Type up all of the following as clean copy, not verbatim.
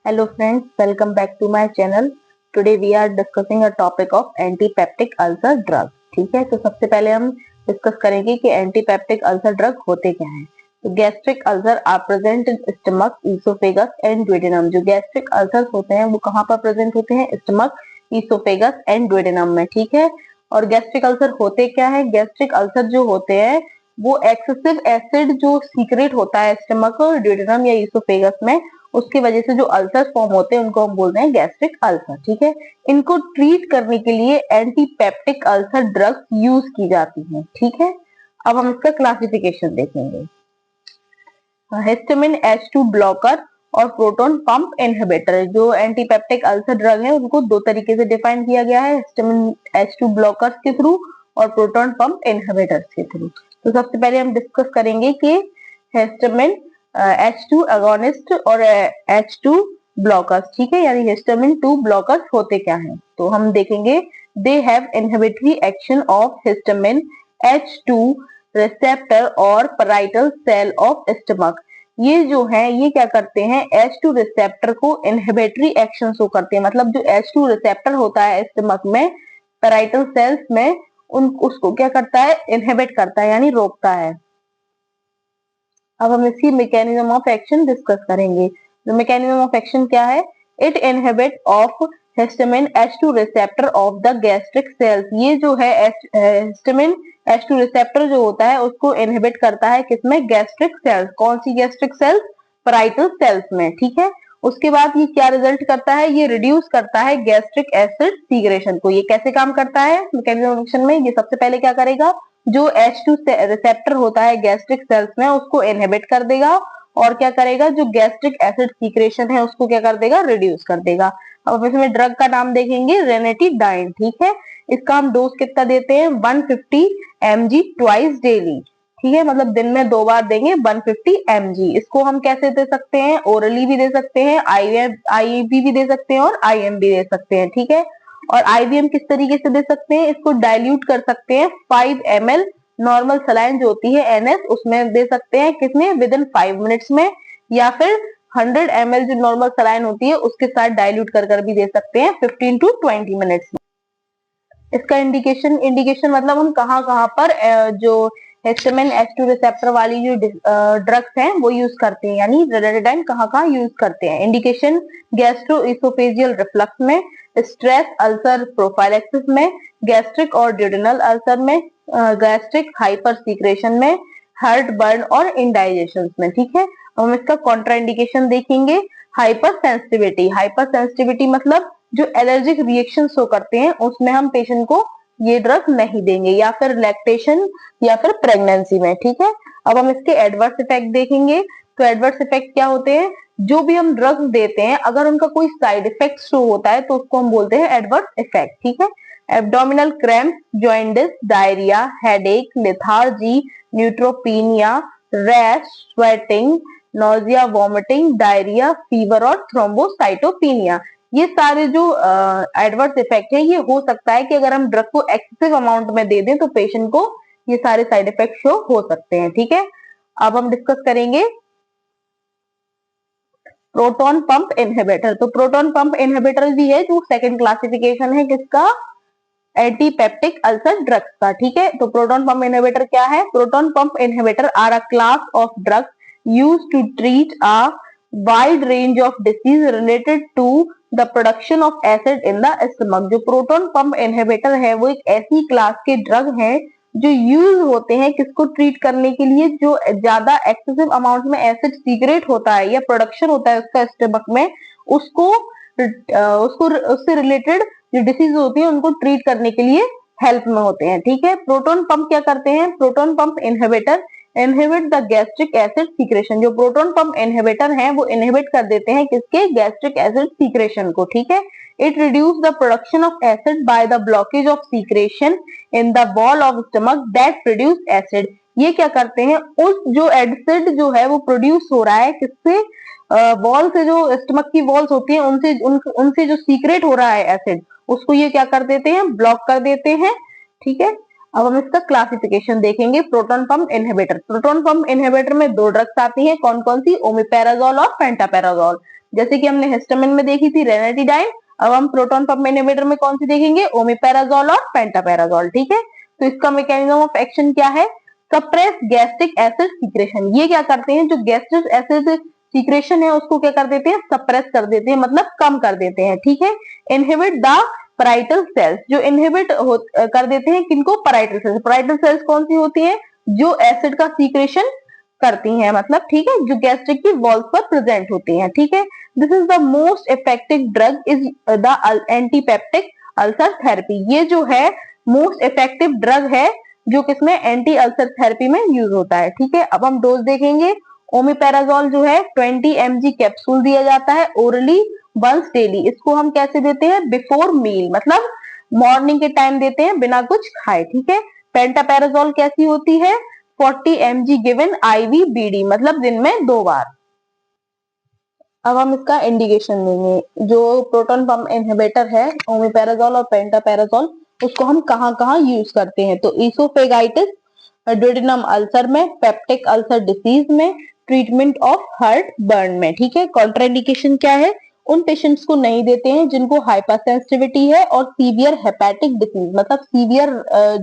Hello friends, welcome back to my channel. Today we are discussing a topic of antipeptic ulcer drug. ठीक है, तो सबसे पहले हम डिस्कस करेंगे कि एंटीपेप्टिक अल्सर ड्रग होते क्या हैं। तो gastric ulcer are present in stomach, oesophagus and duodenum. जो गैस्ट्रिक अल्सर होते हैं वो कहाँ पर प्रेजेंट होते हैं? स्टमक, ईसोफेगस एंड ड्यूडेनम में। ठीक है, और गैस्ट्रिक अल्सर होते क्या है? गैस्ट्रिक अल्सर जो होते हैं वो एक्सेसिव एसिड जो सीक्रेट होता है स्टमक और ड्यूडेनम या ईसोफेगस में, उसकी वजह से जो अल्सर फॉर्म होते हैं उनको हम बोलते हैं गैस्ट्रिक अल्सर। ठीक है, इनको ट्रीट करने के लिए एंटीपेप्टिक अल्सर ड्रग्स यूज की जाती हैं। ठीक है, अब हम इसका क्लासिफिकेशन देखेंगे। हिस्टामिन H2 ब्लॉकर और प्रोटॉन पंप इनहिबिटर। जो एंटीपेप्टिक अल्सर ड्रग है उनको दो तरीके से डिफाइन किया गया है, हिस्टामिन H2 ब्लॉकर्स के थ्रू और प्रोटॉन पंप इनहिबिटर्स के थ्रू। तो सबसे पहले हम डिस्कस करेंगे कि हिस्टामिन H2 अगोनिस्ट और H2 ब्लॉकर्स। ठीक है, यानी हिस्टामिन 2 ब्लॉकर्स होते क्या हैं, तो हम देखेंगे they have inhibitory action of histamine H2 receptor और पैराइटल सेल ऑफ स्टमक। ये जो है ये क्या करते हैं? H2 रिसेप्टर को इनहिबिटरी एक्शन शो करते हैं। मतलब जो H2 रिसेप्टर होता है स्टमक में, पैराइटल सेल्स में, उसको क्या करता है? इनहिबिट करता है, यानी रोकता है। अब हम इसकी मैकेनिज्म ऑफ एक्शन डिस्कस करेंगे। तो मैकेनिज्म ऑफ एक्शन क्या है? It inhibit of histamine H2 receptor of the gastric cells. ये जो है हिस्टामिन H2 रिसेप्टर जो होता है उसको इनहिबिट करता है किसमें? Gastric cells. कौन सी गैस्ट्रिक सेल्स? पैराइटल सेल्स में। ठीक है, उसके बाद ये क्या रिजल्ट करता है? ये रिड्यूस करता है गैस्ट्रिक एसिड सीक्रेशन को। ये कैसे काम करता है मैकेनिज्म ऑफ एक्शन में? ये सबसे पहले क्या करेगा? जो H2 रिसेप्टर होता है गैस्ट्रिक सेल्स में उसको इनहिबिट कर देगा, और क्या करेगा? जो गैस्ट्रिक एसिड सीक्रेशन है उसको क्या कर देगा? रिड्यूस कर देगा। अब इसमें ड्रग का नाम देखेंगे रेनेटिडाइन। ठीक है, इसका हम डोज कितना देते हैं? 150 mg ट्वाइस डेली। ठीक है, मतलब दिन में 2 बार देंगे 150 mg। इसको हम कैसे दे सकते हैं? ओरली भी दे सकते हैं, आईवी भी दे सकते हैं और आईएम भी दे सकते हैं। ठीक है, और आईवीएम किस तरीके से दे सकते हैं? इसको डाइल्यूट कर सकते हैं 5 ml नॉर्मल सलाइन जो होती है NS, उसमें दे सकते हैं कितने? विद इन 5 मिनट्स में, या फिर 100 ml जो नॉर्मल सलाइन होती है उसके साथ डाइल्यूट कर भी दे सकते हैं 15 to 20 मिनट्स में। इसका इंडिकेशन मतलब हम कहाँ पर जो हिस्टामिन H2 रिसेप्टर वाली जो ड्रग्स हैं वो यूज करते हैं, यानी रेनेटिडाइन कहाँ यूज करते हैं। इंडिकेशन गैस्ट्रोइसोफेजियल रिफ्लक्स में, स्ट्रेस अल्सर प्रोफाइलेक्सिस में, गैस्ट्रिक और ड्यूडेनल अल्सर में, गैस्ट्रिक हाइपर सीक्रेशन में, हार्ट बर्न और इंडाइजेशन में। ठीक है, हम इसका कॉन्ट्राइंडिकेशन देखेंगे। हाइपर सेंसिटिविटी मतलब जो एलर्जिक रिएक्शन शो करते हैं उसमें हम पेशेंट को ये ड्रग नहीं देंगे, या फिर लैक्टेशन या फिर प्रेगनेंसी में। ठीक है, अब हम इसके एडवर्स इफेक्ट देखेंगे। तो एडवर्स इफेक्ट क्या होते हैं? जो भी हम ड्रग्स देते हैं अगर उनका कोई साइड इफेक्ट शो होता है तो उसको हम बोलते हैं एडवर्स इफेक्ट। ठीक है, abdominal cramp, jaundice, diarrhoea, headache, lethargy, neutropenia, rash, sweating, nausea, vomiting, diarrhoea, fever और थ्रोम्बोसाइटोपिनिया। ये सारे जो एडवर्स इफेक्ट है ये हो सकता है कि अगर हम ड्रग को एक्सेसिव अमाउंट में दे दें तो पेशेंट को ये सारे साइड इफेक्ट शो हो सकते हैं। ठीक है, अब हम डिस्कस करेंगे प्रोटॉन पंप इनहिबिटर। तो प्रोटॉन पंप इनहिबिटर भी है जो सेकंड क्लासिफिकेशन है किसका? एंटीपेप्टिक अल्सर ड्रग्स का। ठीक है, तो प्रोटॉन पंप इनहिबिटर क्या है? Proton pump inhibitor are a class of drugs used to treat a wide range of disease related to the production of acid in the stomach. जो proton pump inhibitor है वो एक ऐसी class के drug है जो यूज होते हैं किसको ट्रीट करने के लिए? जो ज्यादा एक्सेसिव अमाउंट में एसिड सीक्रेट होता है या प्रोडक्शन होता है उसका स्टमक में, उसको उससे रिलेटेड जो डिसीज होती है उनको ट्रीट करने के लिए हेल्प में होते हैं। ठीक है, प्रोटॉन पंप क्या करते हैं? Proton pump inhibitor inhibit the gastric acid secretion. जो प्रोटॉन पंप इनहिबिटर हैं वो इनहिबिट कर देते हैं किसके? गैस्ट्रिक एसिड सीक्रेशन को। ठीक है, it reduce the production of acid by the blockage of secretion in the wall of stomach that produce acid. ये क्या करते हैं? उस जो एसिड जो है वो प्रोड्यूस हो रहा है किससे? वॉल से, जो स्टमक की वॉल्स होती है उनसे जो सीक्रेट हो रहा है एसिड, उसको ये क्या कर देते हैं? ब्लॉक कर देते हैं। ठीक है, अब हम इसका क्लासिफिकेशन देखेंगे proton pump inhibitor. Proton pump inhibitor में 2 ड्रग्स आती हैं, कौन कौन सी? ओमिपेराजोल और पेंटापेराजोल। जैसे कि हमने हिस्टामिन में देखी थी रेनाटिडाइन, अब हम प्रोटॉन पंप इनहिबिटर में कौन सी देखेंगे, ओमिपेराजोल और पेंटापेराजोल। ठीक है, तो इसका मैकेनिज्म ऑफ एक्शन क्या है, सप्रेस गैस्ट्रिक एसिड सीक्रेशन। ये क्या करते हैं, जो गैस्ट्रिक एसिड सीक्रेशन है उसको क्या कर देते हैं, सप्रेस कर देते हैं, मतलब कम कर देते हैं। ठीक है, इनहिबिट द पराइटल सेल्स, जो इनहिबिट कर देते हैं किनको, पराइटल सेल्स। पराइटल सेल्स कौन सी होती है, जो एसिड का सीक्रेशन करती हैं, मतलब ठीक है, जो गैस्ट्रिक की वॉल्स पर प्रेजेंट होती हैं। ठीक है, this is the most effective drug is the antipeptic ulcer therapy. ये जो है मोस्ट इफेक्टिव ड्रग है जो किसमें, एंटी अल्सर थेरेपी में यूज होता है। ठीक है, अब हम डोज देखेंगे। ओमिपेराजोल जो है 20 mg कैप्सूल दिया जाता है ओरली वंस डेली। इसको हम कैसे देते हैं, बिफोर मील, मतलब मॉर्निंग के टाइम देते हैं बिना कुछ खाए। ठीक है, पेंटापेराजोल कैसी होती है, 40 mg गिवन आईवी बीडी, मतलब दिन में 2 बार। अब हम इसका इंडिकेशन देंगे। जो प्रोटॉन पंप इनहिबिटर है ओमिपेराजोल और पेंटापेराजोल, उसको हम कहाँ कहाँ यूज करते हैं, तो ईसोफेगाइटिस, ड्यूडेनम अल्सर में, पेप्टिक अल्सर डिसीज में, ट्रीटमेंट ऑफ हार्ट बर्न में। ठीक है, कॉन्ट्राइंडिकेशन क्या है, उन पेशेंट्स को नहीं देते हैं जिनको हाइपरसेंसिटिविटी है और सीवियर हेपेटिक डिसीज, मतलब सीवियर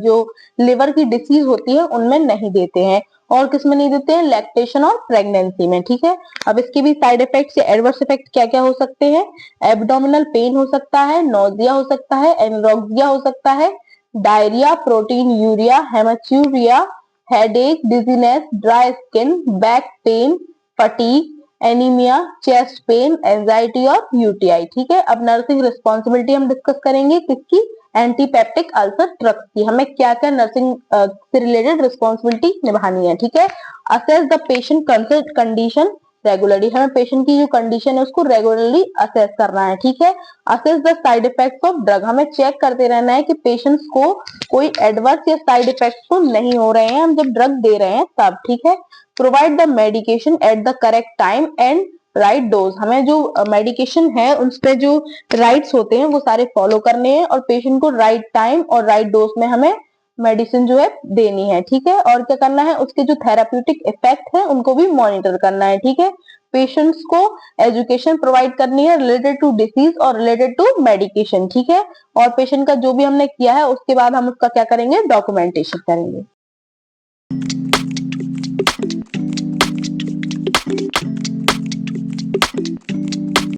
जो लिवर की डिसीज होती है उनमें नहीं देते हैं। और किसमें नहीं देते हैं, लैक्टेशन और प्रेगनेंसी में। ठीक है, अब इसके भी साइड इफेक्ट्स या एडवर्स इफेक्ट क्या क्या हो सकते हैं, एब्डोमिनल पेन हो सकता है, नोजिया हो सकता है, एनोरेक्सिया हो सकता है, diarrhoea, proteinuria, haematuria, headache, dizziness, dry skin, back pain, fatigue, anaemia, chest pain, anxiety और यूटीआई। ठीक है, अब नर्सिंग रिस्पॉन्सिबिलिटी हम डिस्कस करेंगे किसकी, एंटीपेप्टिक अल्सर ड्रग्स की। हमें क्या क्या नर्सिंग से रिलेटेड रिस्पॉन्सिबिलिटी निभानी है। ठीक है, assess the patient condition regularly, हमें पेशेंट की जो कंडीशन है उसको रेगुलरली असेस करना है। ठीक है, assess the side effects of drug, हमें चेक करते रहना है कि पेशेंट्स को कोई एडवर्स या साइड इफेक्ट्स तो नहीं हो रहे हैं हम जब ड्रग दे रहे हैं तब। ठीक है, provide the medication at the correct time and right dose, हमें जो मेडिकेशन है उस पे जो राइट्स होते हैं वो सारे फॉलो करने हैं और पेशेंट को राइट टाइम और राइट डोज में हमें मेडिसिन जो है देनी है। ठीक है, और क्या करना है, उसके जो थेराप्यूटिक इफेक्ट है उनको भी मॉनिटर करना है। ठीक है, पेशेंट्स को एजुकेशन प्रोवाइड करनी है रिलेटेड टू डिसीज और रिलेटेड टू मेडिकेशन। ठीक है, और पेशेंट का जो भी हमने किया है उसके बाद हम उसका क्या करेंगे, डॉक्यूमेंटेशन करेंगे।